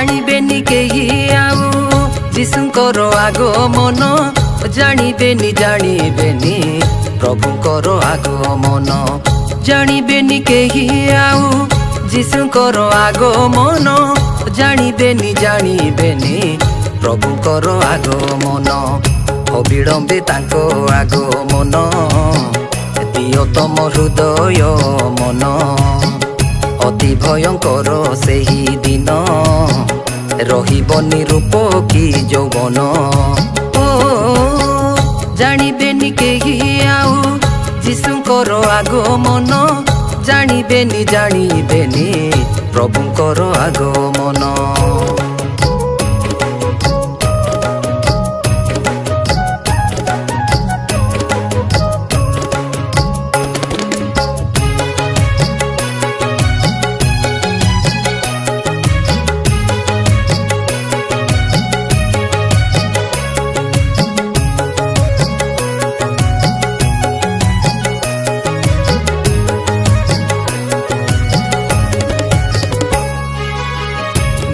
ଜାଣିବେନି କେହି ଆଉ ଯୀଶୁଙ୍କର ଆଗମନ ଜାଣିବେନି ଜାଣିବେନି ପ୍ରଭୁଙ୍କର ଆଗମନ ଜାଣିବେନି କେହି ଆଉ ଯୀଶୁଙ୍କର ଆଗମନ ଜାଣିବେନି ଜାଣିବେନି ପ୍ରଭୁଙ୍କର ଆଗମନ ଅବିଳମ୍ବେ ତାଙ୍କ ଆଗମନ ଦିଅ ତମ ହୃଦୟ ମନ ଅତି ଭୟଙ୍କର ସେହି ଦିନ ରହିବନି ରୂପ କି ଯୌବନ ଓ ଜାଣିବେନି କେହି ଆଉ ଯୀଶୁଙ୍କର ଆଗମନ ଜାଣିବେନି ଜାଣିବେନି ପ୍ରଭୁଙ୍କର ଆଗମନ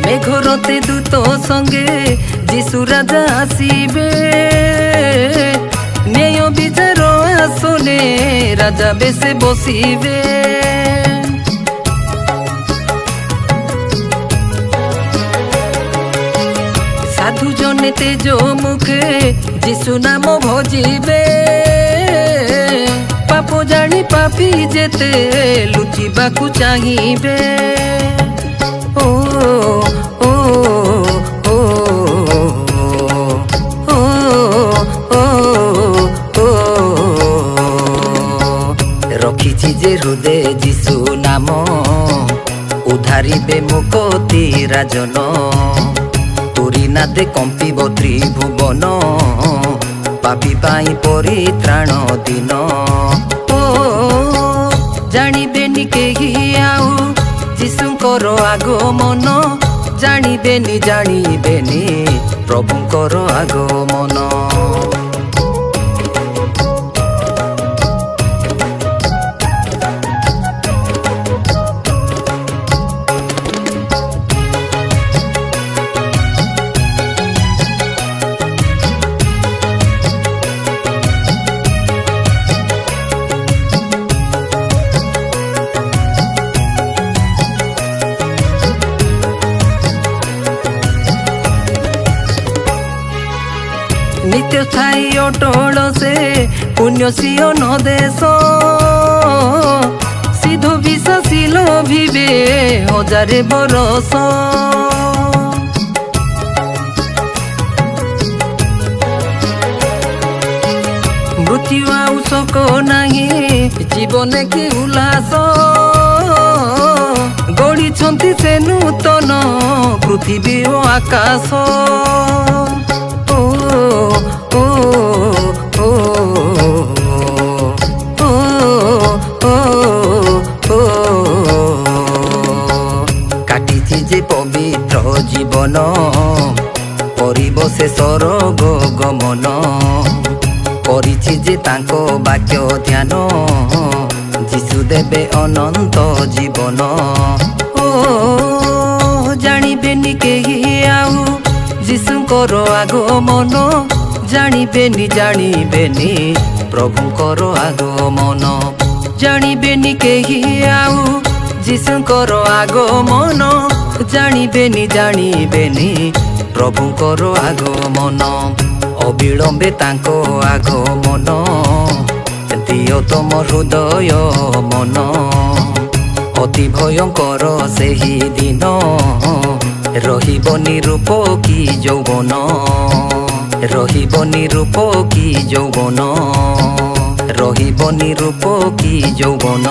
মেঘরতে দূত সঙ্গে যিশু রাজা আসিবে ন্যায় বিচার আসনে রাজা বেশে বসিবে সাধু জনে তেজ মুখে যিশু নাম ভজিবে পাপ জানি পাপি যেতে লুচিবাকু চাহিবে ও ও ও ও ও ও রখিছি যে হৃদয়ে যিশু নাম উদ্ধারিবে মুকতি রাজন তুরি নাদে কম্পিব ত্রিভুবন পাপি পাই পরিত্রাণ দিন ও জানিবেনি কেহি আউ যীশুଙ୍କର আগমন জানিবেনি জানিবেনি প্রভুଙ୍କର আগমন नित्य स्थायी अटल से पुण्य सियन देश सिधो विश्वासी लोभिबे हजारे बरस मृत्यु आउ शोक नाही जीवन की उल्लास गढ़ी से नूतन पृथ्वी ओ आकाश কাটিছি যে পবিত্র জীবন করিব সে স্বর্গ গমন করিছি যে তাঙ্ক বাক্য ধ্যান যিশু দেবে অনন্ত জীবন ও জানিবেনি কেহি আউ যীশুଙ୍କର আগমন জানিবেনি জানিবেনি প্রভুଙ୍କର আগমন জানিবেনি কেহি আউ যীশুଙ୍କର আগমন জানিবেনি জানিবেনি প্রভুଙ୍କର আগমন অবিলম্বে তাঙ্ক আগমন দিও তম হৃদয় মন অতি ভয়ঙ্কর ସେହି দিন রহিবনি রূপ কি যৌবন রহিবনি রূপ কি যৌবন রহিবনি রূপ কি যৌবন।